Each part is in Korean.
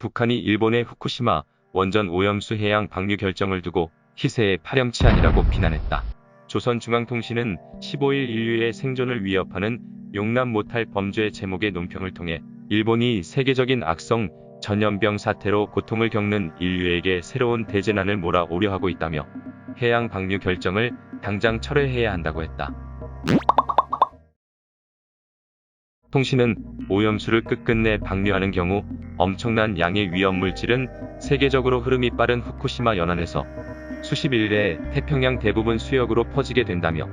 북한이 일본의 후쿠시마 원전 오염수 해양 방류 결정을 두고 희세의 파렴치한이라고 비난했다. 조선중앙통신은 15일 인류의 생존을 위협하는 용납 못할 범죄 제목의 논평을 통해 일본이 세계적인 악성 전염병 사태로 고통을 겪는 인류에게 새로운 대재난을 몰아오려 하고 있다며 해양 방류 결정을 당장 철회해야 한다고 했다. 통신은 오염수를 끝끝내 방류하는 경우 엄청난 양의 위험물질은 세계적으로 흐름이 빠른 후쿠시마 연안에서 수십 일 내에 태평양 대부분 수역으로 퍼지게 된다며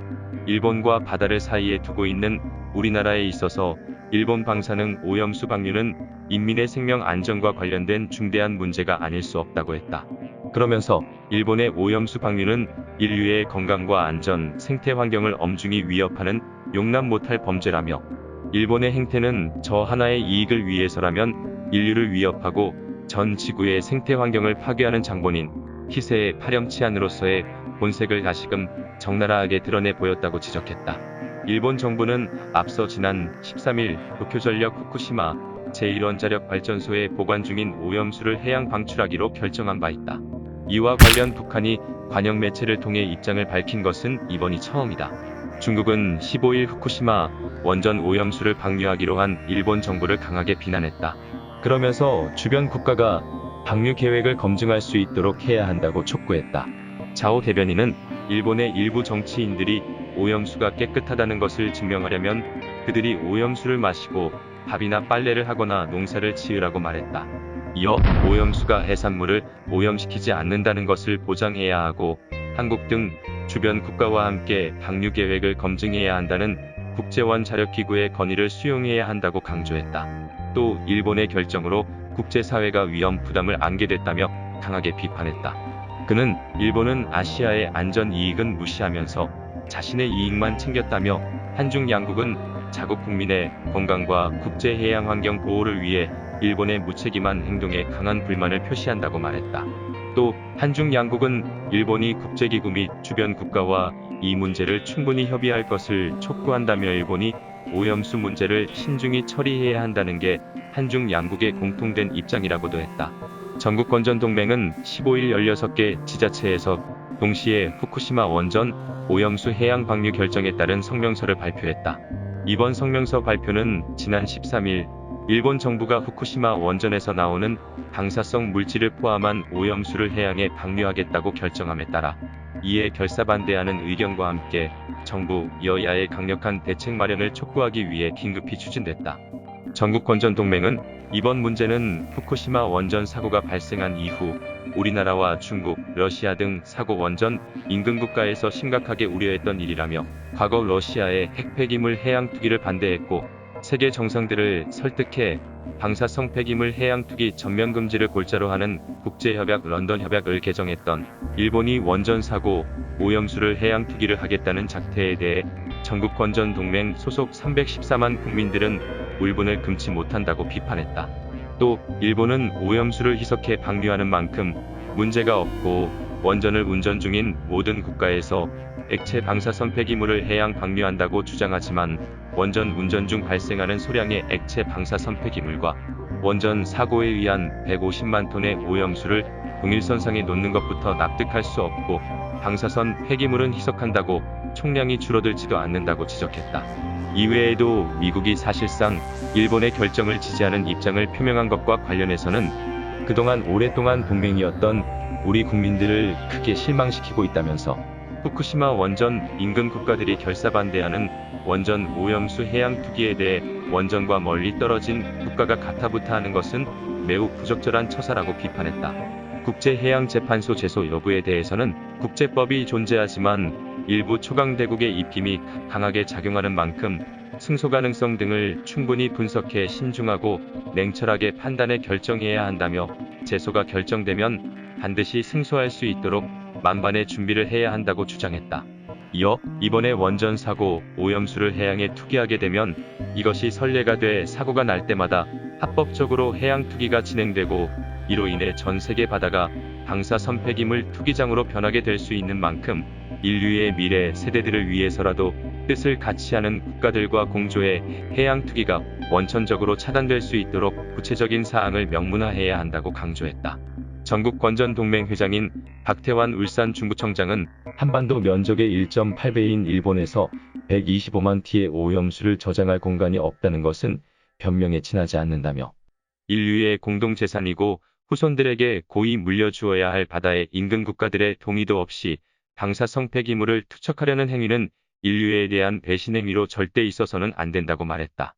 일본과 바다를 사이에 두고 있는 우리나라에 있어서 일본 방사능 오염수 방류는 인민의 생명 안전과 관련된 중대한 문제가 아닐 수 없다고 했다. 그러면서 일본의 오염수 방류는 인류의 건강과 안전, 생태 환경을 엄중히 위협하는 용납 못할 범죄라며 일본의 행태는 저 하나의 이익을 위해서라면 인류를 위협하고 전 지구의 생태 환경을 파괴하는 장본인 희세의 파렴치한으로서의 본색을 다시금 적나라하게 드러내 보였다고 지적했다. 일본 정부는 앞서 지난 13일 도쿄전력 후쿠시마 제1원자력 발전소에 보관 중인 오염수를 해양 방출하기로 결정한 바 있다. 이와 관련 북한이 관영 매체를 통해 입장을 밝힌 것은 이번이 처음이다. 중국은 15일 후쿠시마 원전 오염수를 방류하기로 한 일본 정부를 강하게 비난했다. 그러면서 주변 국가가 방류 계획을 검증할 수 있도록 해야 한다고 촉구했다. 자오 대변인은 일본의 일부 정치인들이 오염수가 깨끗하다는 것을 증명하려면 그들이 오염수를 마시고 밥이나 빨래를 하거나 농사를 지으라고 말했다. 이어 오염수가 해산물을 오염시키지 않는다는 것을 보장해야 하고 한국 등 주변 국가와 함께 방류 계획을 검증해야 한다는 국제원자력기구의 건의를 수용해야 한다고 강조했다. 또 일본의 결정으로 국제사회가 위험 부담을 안게 됐다며 강하게 비판했다. 그는 일본은 아시아의 안전 이익은 무시하면서 자신의 이익만 챙겼다며 한중 양국은 자국 국민의 건강과 국제 해양 환경 보호를 위해 일본의 무책임한 행동에 강한 불만을 표시한다고 말했다. 또 한중 양국은 일본이 국제기구 및 주변 국가와 이 문제를 충분히 협의할 것을 촉구한다며 일본이 오염수 문제를 신중히 처리해야 한다는 게 한중 양국의 공통된 입장이라고도 했다. 전국건전동맹은 15일 16개 지자체에서 동시에 후쿠시마 원전 오염수 해양 방류 결정에 따른 성명서를 발표했다. 이번 성명서 발표는 지난 13일 일본 정부가 후쿠시마 원전에서 나오는 방사성 물질을 포함한 오염수를 해양에 방류하겠다고 결정함에 따라 이에 결사반대하는 의견과 함께 정부, 여야의 강력한 대책 마련을 촉구하기 위해 긴급히 추진됐다. 전국건전동맹은 이번 문제는 후쿠시마 원전 사고가 발생한 이후 우리나라와 중국, 러시아 등 사고 원전 인근 국가에서 심각하게 우려했던 일이라며 과거 러시아의 핵 폐기물 해양 투기를 반대했고 세계 정상들을 설득해 방사성 폐기물 해양 투기 전면 금지를 골자로 하는 국제협약 런던 협약을 개정했던 일본이 원전 사고 오염수를 해양 투기를 하겠다는 작태에 대해 전국건전동맹 소속 314만 국민들은 울분을 금치 못한다고 비판했다. 또 일본은 오염수를 희석해 방류하는 만큼 문제가 없고 원전을 운전 중인 모든 국가에서 액체 방사선 폐기물을 해양 방류한다고 주장하지만 원전 운전 중 발생하는 소량의 액체 방사선 폐기물과 원전 사고에 의한 150만 톤의 오염수를 동일선상에 놓는 것부터 납득할 수 없고 방사선 폐기물은 희석한다고 총량이 줄어들지도 않는다고 지적했다. 이외에도 미국이 사실상 일본의 결정을 지지하는 입장을 표명한 것과 관련해서는 그동안 오랫동안 동맹이었던 우리 국민들을 크게 실망시키고 있다면서 후쿠시마 원전 인근 국가들이 결사반대하는 원전 오염수 해양 투기에 대해 원전과 멀리 떨어진 국가가 가타부타하는 것은 매우 부적절한 처사라고 비판했다. 국제해양재판소 제소 여부에 대해서는 국제법이 존재하지만 일부 초강대국의 입김이 강하게 작용하는 만큼 승소 가능성 등을 충분히 분석해 신중하고 냉철하게 판단해 결정해야 한다며 제소가 결정되면 반드시 승소할 수 있도록 만반의 준비를 해야 한다고 주장했다. 이어 이번에 원전 사고 오염수를 해양에 투기하게 되면 이것이 선례가 돼 사고가 날 때마다 합법적으로 해양 투기가 진행되고 이로 인해 전 세계 바다가 방사선 폐기물 투기장으로 변하게 될 수 있는 만큼 인류의 미래 세대들을 위해서라도 뜻을 같이 하는 국가들과 공조해 해양 투기가 원천적으로 차단될 수 있도록 구체적인 사항을 명문화해야 한다고 강조했다. 전국권전동맹 회장인 박태환 울산 중구청장은 한반도 면적의 1.8배인 일본에서 125만 T의 오염수를 저장할 공간이 없다는 것은 변명에 지나지 않는다며 인류의 공동재산이고 후손들에게 고이 물려주어야 할 바다의 인근 국가들의 동의도 없이 방사성 폐기물을 투척하려는 행위는 인류에 대한 배신 행위로 절대 있어서는 안 된다고 말했다.